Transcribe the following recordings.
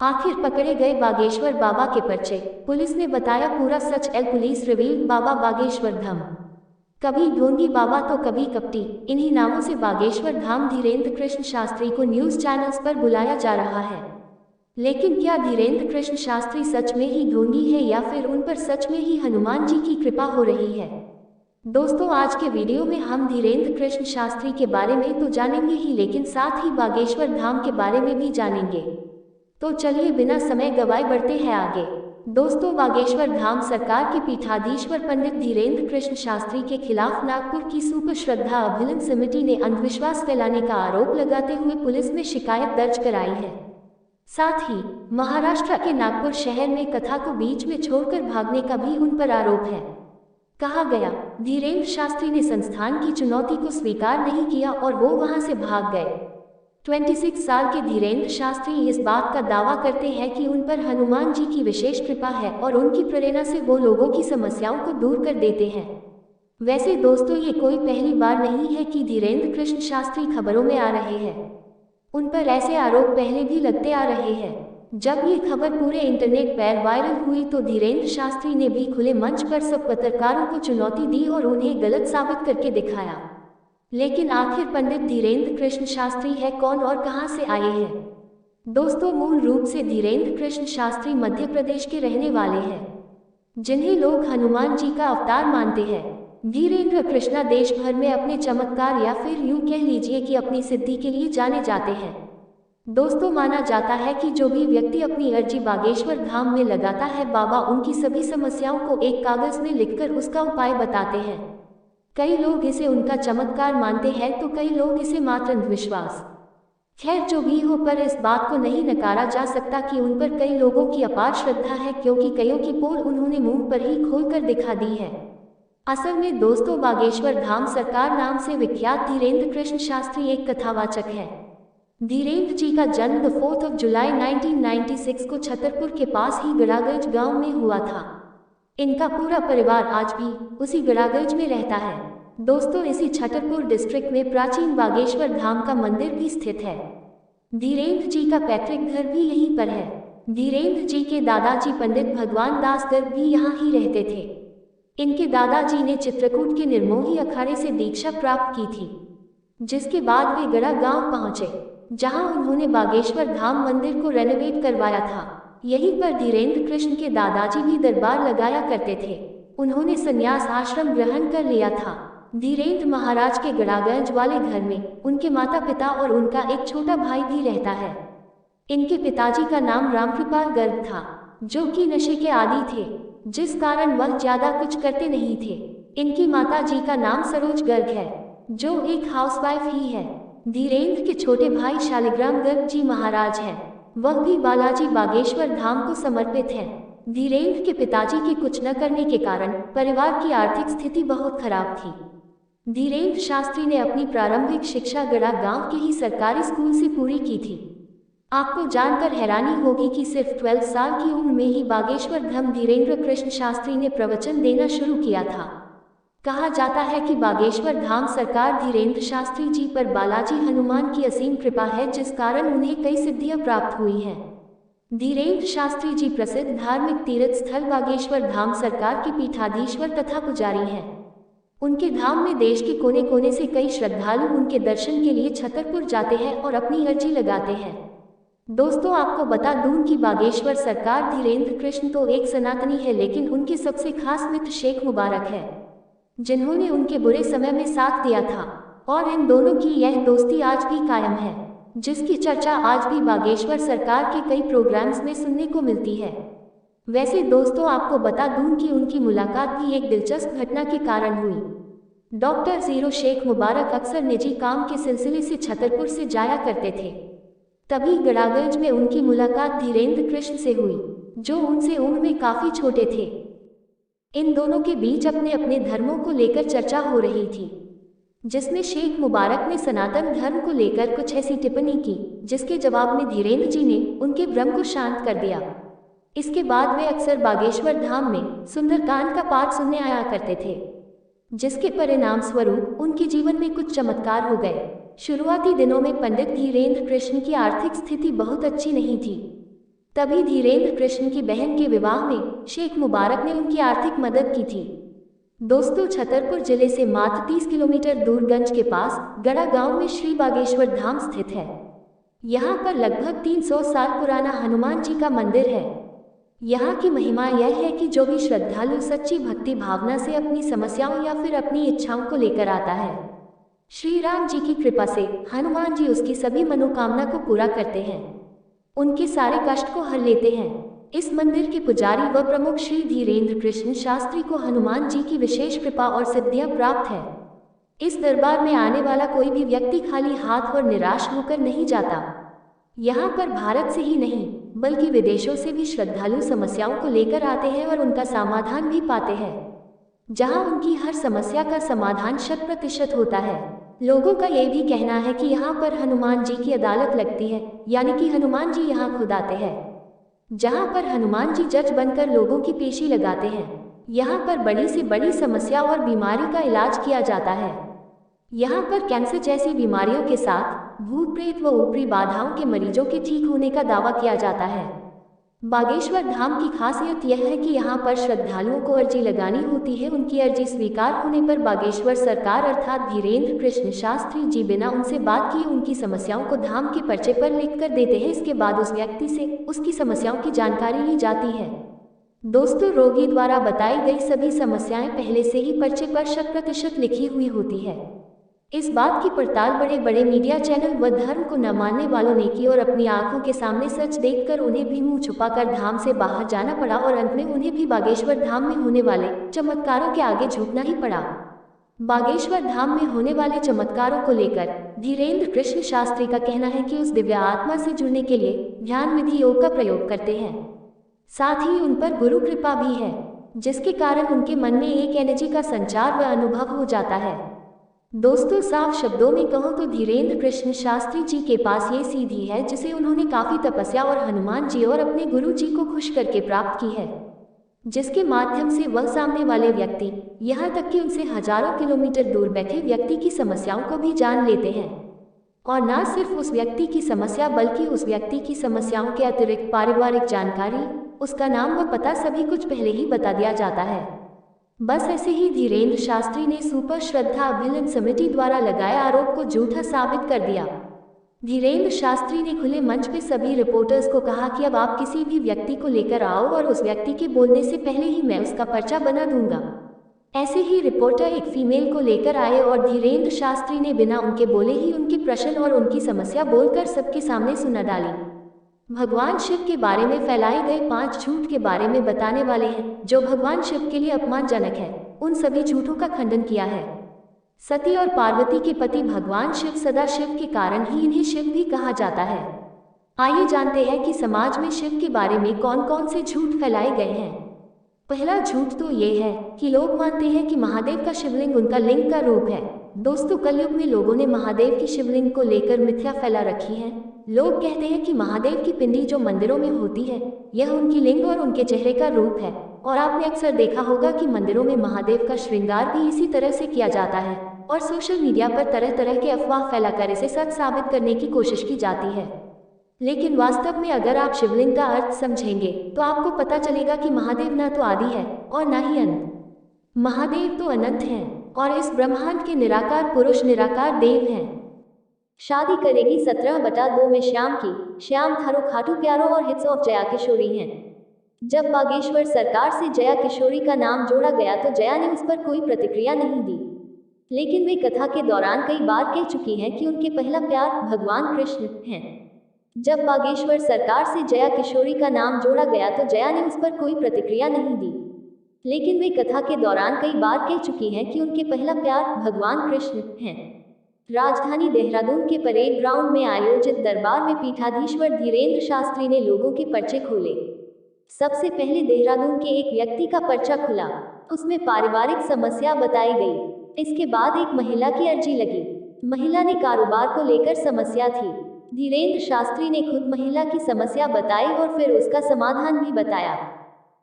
आखिर पकड़े गए बागेश्वर बाबा के पर्चे। पुलिस ने बताया पूरा सच। पुलिस रिवील बाबा बागेश्वर धाम। कभी ढोंगी बाबा तो कभी कपटी, इन्हीं नामों से बागेश्वर धाम धीरेन्द्र कृष्ण शास्त्री को न्यूज चैनल्स पर बुलाया जा रहा है। लेकिन क्या धीरेन्द्र कृष्ण शास्त्री सच में ही ढोंगी है या फिर उन पर सच में ही हनुमान जी की कृपा हो रही है? दोस्तों, आज के वीडियो में हम धीरेन्द्र कृष्ण शास्त्री के बारे में तो जानेंगे ही, लेकिन साथ ही बागेश्वर धाम के बारे में भी जानेंगे। तो चलिए बिना समय गवाए बढ़ते हैं आगे। दोस्तों, बागेश्वर धाम सरकार के पीठाधीश्वर पंडित धीरेन्द्र कृष्ण शास्त्री के खिलाफ नागपुर की सुपर श्रद्धा अभियान समिति ने अंधविश्वास फैलाने का आरोप लगाते हुए पुलिस में शिकायत दर्ज कराई है। साथ ही महाराष्ट्र के नागपुर शहर में कथा को बीच में छोड़कर भागने का भी उन पर आरोप है। कहा गया, धीरेन्द्र शास्त्री ने संस्थान की चुनौती को स्वीकार नहीं किया और वो वहां से भाग गए। 26 साल के धीरेन्द्र शास्त्री इस बात का दावा करते हैं कि उन पर हनुमान जी की विशेष कृपा है और उनकी प्रेरणा से वो लोगों की समस्याओं को दूर कर देते हैं। वैसे दोस्तों, ये कोई पहली बार नहीं है कि धीरेन्द्र कृष्ण शास्त्री खबरों में आ रहे हैं। उन पर ऐसे आरोप पहले भी लगते आ रहे हैं। जब ये खबर पूरे इंटरनेट पर वायरल हुई तो धीरेन्द्र शास्त्री ने भी खुले मंच पर सब पत्रकारों को चुनौती दी और उन्हें गलत साबित करके दिखाया। लेकिन आखिर पंडित धीरेन्द्र कृष्ण शास्त्री है कौन और कहां से आए हैं? दोस्तों, मूल रूप से धीरेन्द्र कृष्ण शास्त्री मध्य प्रदेश के रहने वाले हैं, जिन्हें लोग हनुमान जी का अवतार मानते हैं। धीरेन्द्र कृष्णा देश भर में अपने चमत्कार या फिर यूं कह लीजिए कि अपनी सिद्धि के लिए जाने जाते हैं। दोस्तों, माना जाता है कि जो भी व्यक्ति अपनी अर्जी बागेश्वर धाम में लगाता है, बाबा उनकी सभी समस्याओं को एक कागज में लिखकर उसका उपाय बताते हैं। कई लोग इसे उनका चमत्कार मानते हैं तो कई लोग इसे मात्र अंधविश्वास। खैर, जो भी हो, पर इस बात को नहीं नकारा जा सकता कि उन पर कई लोगों की अपार श्रद्धा है, क्योंकि कईयों की पोल उन्होंने मुंह पर ही खोलकर दिखा दी है। असल में दोस्तों, बागेश्वर धाम सरकार नाम से विख्यात धीरेन्द्र कृष्ण शास्त्री एक कथावाचक है। धीरेन्द्र जी का जन्म 4 जुलाई 1996 को छतरपुर के पास ही गड़ागंज गांव में हुआ था। इनका पूरा परिवार आज भी उसी गड़ागंज में रहता है। दोस्तों, इसी छतरपुर डिस्ट्रिक्ट में प्राचीन बागेश्वर धाम का मंदिर भी स्थित है। धीरेन्द्र जी का पैतृक घर भी यहीं पर है। धीरेन्द्र जी के दादाजी पंडित भगवान दास गर्ग भी यहाँ ही रहते थे। इनके दादाजी ने चित्रकूट के निर्मोही अखाड़े से दीक्षा प्राप्त की थी, जिसके बाद वे गड़ा गांव पहुंचे, जहां उन्होंने बागेश्वर धाम मंदिर को रेनोवेट करवाया था। यहीं पर धीरेन्द्र कृष्ण के दादाजी भी दरबार लगाया करते थे। उन्होंने संन्यास आश्रम ग्रहण कर लिया था। धीरेन्द्र महाराज के गड़ागंज वाले घर में उनके माता पिता और उनका एक छोटा भाई भी रहता है। इनके पिताजी का नाम रामकृपाल गर्ग था, जो कि नशे के आदी थे, जिस कारण वह ज्यादा कुछ करते नहीं थे। इनकी माता जी का नाम सरोज गर्ग है, जो एक हाउसवाइफ ही है। धीरेन्द्र के छोटे भाई शालिग्राम गर्ग जी महाराज हैं, वह भी बालाजी बागेश्वर धाम को समर्पित हैं। धीरेन्द्र के पिताजी के कुछ न करने के कारण परिवार की आर्थिक स्थिति बहुत खराब थी। धीरेन्द्र शास्त्री ने अपनी प्रारंभिक शिक्षा गड़ा गांव के ही सरकारी स्कूल से पूरी की थी। आपको जानकर हैरानी होगी कि सिर्फ 12 साल की उम्र में ही बागेश्वर धाम धीरेन्द्र कृष्ण शास्त्री ने प्रवचन देना शुरू किया था। कहा जाता है कि बागेश्वर धाम सरकार धीरेन्द्र शास्त्री जी पर बालाजी हनुमान की असीम कृपा है, जिस कारण उन्हें कई सिद्धियां प्राप्त हुई हैं। धीरेन्द्र शास्त्री जी प्रसिद्ध धार्मिक तीर्थ स्थल बागेश्वर धाम सरकार के पीठाधीश्वर तथा पुजारी हैं। उनके धाम में देश के कोने कोने से कई श्रद्धालु उनके दर्शन के लिए छतरपुर जाते हैं और अपनी अर्जी लगाते हैं। दोस्तों, आपको बता दूं कि बागेश्वर सरकार धीरेन्द्र कृष्ण तो एक सनातनी है, लेकिन उनके सबसे खास मित्र शेख मुबारक है, जिन्होंने उनके बुरे समय में साथ दिया था, और इन दोनों की यह दोस्ती आज भी कायम है, जिसकी चर्चा आज भी बागेश्वर सरकार के कई प्रोग्राम्स में सुनने को मिलती है। वैसे दोस्तों, आपको बता दूं कि उनकी मुलाकात भी एक दिलचस्प घटना के कारण हुई। डॉक्टर जीरो शेख मुबारक अक्सर निजी काम के सिलसिले से छतरपुर से जाया करते थे। तभी गड़ागंज में उनकी मुलाकात धीरेन्द्र कृष्ण से हुई, जो उनसे उम्र में काफी छोटे थे। इन दोनों के बीच अपने अपने धर्मों को लेकर चर्चा हो रही थी, जिसमें शेख मुबारक ने सनातन धर्म को लेकर कुछ ऐसी टिप्पणी की, जिसके जवाब में धीरेन्द्र जी ने उनके भ्रम को शांत कर दिया। इसके बाद वे अक्सर बागेश्वर धाम में सुंदरकांड का पाठ सुनने आया करते थे, जिसके परिणाम स्वरूप उनके जीवन में कुछ चमत्कार हो गए। शुरुआती दिनों में पंडित धीरेन्द्र कृष्ण की आर्थिक स्थिति बहुत अच्छी नहीं थी। तभी धीरेन्द्र कृष्ण की बहन के विवाह में शेख मुबारक ने उनकी आर्थिक मदद की थी। दोस्तों, छतरपुर जिले से मात्र 30 किलोमीटर दूर गंज के पास गड़ा गांव में श्री बागेश्वर धाम स्थित है। यहाँ पर लगभग 300 साल पुराना हनुमान जी का मंदिर है। यहाँ की महिमा यह है कि जो भी श्रद्धालु सच्ची भक्ति भावना से अपनी समस्याओं या फिर अपनी इच्छाओं को लेकर आता है, श्री राम जी की कृपा से हनुमान जी उसकी सभी मनोकामना को पूरा करते हैं, उनके सारे कष्ट को हल लेते हैं। इस मंदिर के पुजारी व प्रमुख श्री धीरेन्द्र कृष्ण शास्त्री को हनुमान जी की विशेष कृपा और सिद्धियां प्राप्त है। इस दरबार में आने वाला कोई भी व्यक्ति खाली हाथ और निराश होकर नहीं जाता। यहाँ पर भारत से ही नहीं बल्कि विदेशों से भी श्रद्धालु समस्याओं को लेकर आते हैं और उनका समाधान भी पाते हैं। जहाँ उनकी हर समस्या का समाधान 100% होता है। लोगों का ये भी कहना है कि यहाँ पर हनुमान जी की अदालत लगती है, यानी कि हनुमान जी यहाँ खुद आते हैं, जहाँ पर हनुमान जी जज बनकर लोगों की पेशी लगाते हैं। यहाँ पर बड़ी से बड़ी समस्या और बीमारी का इलाज किया जाता है। यहाँ पर कैंसर जैसी बीमारियों के साथ भूत प्रेत व ऊपरी बाधाओं के मरीजों के ठीक होने का दावा किया जाता है। बागेश्वर धाम की खासियत यह है कि यहाँ पर श्रद्धालुओं को अर्जी लगानी होती है। उनकी अर्जी स्वीकार होने पर बागेश्वर सरकार अर्थात धीरेन्द्र कृष्ण शास्त्री जी बिना उनसे बात किए उनकी समस्याओं को धाम के पर्चे पर लिख कर देते हैं। इसके बाद उस व्यक्ति से उसकी समस्याओं की जानकारी ली जाती है। दोस्तों, रोगी द्वारा बताई गई सभी समस्याएं पहले से ही पर्चे पर 100% लिखी हुई होती है। इस बात की पड़ताल बड़े बड़े मीडिया चैनल व धर्म को न मानने वालों ने की और अपनी आंखों के सामने सच देखकर उन्हें भी मुंह छुपाकर धाम से बाहर जाना पड़ा और अंत में उन्हें भी बागेश्वर धाम में होने वाले चमत्कारों के आगे झुकना ही पड़ा। बागेश्वर धाम में होने वाले चमत्कारों को लेकर धीरेन्द्र कृष्ण शास्त्री का कहना है कि उस दिव्य आत्मा से जुड़ने के लिए ध्यान विधि योग का प्रयोग करते हैं। साथ ही उन पर गुरु कृपा भी है, जिसके कारण उनके मन में एक एनर्जी का संचार व अनुभव हो जाता है। दोस्तों, साफ शब्दों में कहूँ तो धीरेन्द्र कृष्ण शास्त्री जी के पास ये सीधी है जिसे उन्होंने काफ़ी तपस्या और हनुमान जी और अपने गुरु जी को खुश करके प्राप्त की है, जिसके माध्यम से वह सामने वाले व्यक्ति, यहाँ तक कि उनसे हजारों किलोमीटर दूर बैठे व्यक्ति की समस्याओं को भी जान लेते हैं। और न सिर्फ उस व्यक्ति की समस्या बल्कि उस व्यक्ति की समस्याओं के अतिरिक्त पारिवारिक जानकारी, उसका नाम व पता सभी कुछ पहले ही बता दिया जाता है। बस ऐसे ही धीरेन्द्र शास्त्री ने सुपर श्रद्धा अभियान समिति द्वारा लगाए आरोप को झूठा साबित कर दिया। धीरेन्द्र शास्त्री ने खुले मंच पे सभी रिपोर्टर्स को कहा कि अब आप किसी भी व्यक्ति को लेकर आओ और उस व्यक्ति के बोलने से पहले ही मैं उसका पर्चा बना दूंगा। ऐसे ही रिपोर्टर एक फीमेल को लेकर आए और धीरेन्द्र शास्त्री ने बिना उनके बोले ही उनके प्रश्न और उनकी समस्या बोलकर सबके सामने सुना डाली। भगवान शिव के बारे में फैलाए गए 5 झूठ के बारे में बताने वाले हैं जो भगवान शिव के लिए अपमानजनक है। उन सभी झूठों का खंडन किया है। सती और पार्वती के पति भगवान शिव सदा शिव के कारण ही इन्हें शिव भी कहा जाता है। आइए जानते हैं कि समाज में शिव के बारे में कौन कौन से झूठ फैलाए गए हैं। पहला झूठ तो ये है कि लोग मानते हैं कि महादेव का शिवलिंग उनका लिंग का रूप है। दोस्तों, कलयुग में लोगों ने महादेव की शिवलिंग को लेकर मिथ्या फैला रखी है। लोग कहते हैं कि महादेव की पिंडी जो मंदिरों में होती है यह उनकी लिंग और उनके चेहरे का रूप है। और आपने अक्सर देखा होगा कि मंदिरों में महादेव का श्रृंगार भी इसी तरह से किया जाता है और सोशल मीडिया पर तरह तरह के अफवाह फैलाकर इसे सच साबित करने की कोशिश की जाती है। लेकिन वास्तव में अगर आप शिवलिंग का अर्थ समझेंगे तो आपको पता चलेगा कि महादेव न तो आदि है और न ही अंत। महादेव तो अनंत हैं और इस ब्रह्मांड के निराकार पुरुष निराकार देव हैं। शादी करेगी 17/2 में श्याम की। श्याम थारो खाटू प्यारो और हिट्स ऑफ जया किशोरी हैं। जब बागेश्वर सरकार से जया किशोरी का नाम जोड़ा गया तो जया ने उस पर कोई प्रतिक्रिया नहीं दी, लेकिन वे कथा के दौरान कई बार कह चुकी हैं कि उनके पहला प्यार भगवान कृष्ण हैं। जब बागेश्वर सरकार से जया किशोरी का नाम जोड़ा गया तो जया ने उस पर कोई प्रतिक्रिया नहीं दी, लेकिन वे कथा के दौरान कई बार कह चुकी हैं कि उनके पहला प्यार भगवान कृष्ण हैं। राजधानी देहरादून के परेड ग्राउंड में आयोजित दरबार में पीठाधीश्वर धीरेन्द्र शास्त्री ने लोगों के पर्चे खोले। सबसे पहले देहरादून के एक व्यक्ति का पर्चा खुला, उसमें पारिवारिक समस्या बताई गई। इसके बाद एक महिला की अर्जी लगी। महिला ने कारोबार को लेकर समस्या थी। धीरेन्द्र शास्त्री ने खुद महिला की समस्या बताई और फिर उसका समाधान भी बताया।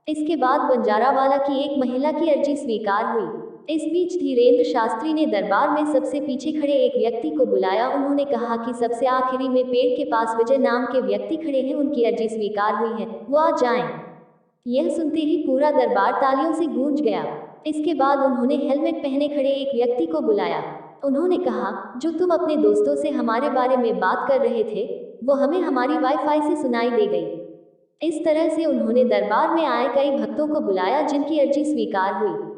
इसके बाद बंजारावाला की एक महिला की अर्जी स्वीकार हुई। इस बीच धीरेन्द्र शास्त्री ने दरबार में सबसे पीछे खड़े एक व्यक्ति को बुलाया। उन्होंने कहा कि सबसे आखिरी में पेड़ के पास विजय नाम के व्यक्ति खड़े हैं, उनकी अर्जी स्वीकार हुई है, वो आ जाएं। यह सुनते ही पूरा दरबार तालियों से गूंज गया। इसके बाद उन्होंने हेलमेट पहने खड़े एक व्यक्ति को बुलाया। उन्होंने कहा, जो तुम अपने दोस्तों से हमारे बारे में बात कर रहे थे, वो हमें हमारी वाईफाई से सुनाई दे गई। इस तरह से उन्होंने दरबार में आए कई भक्तों को बुलाया जिनकी अर्जी स्वीकार हुई।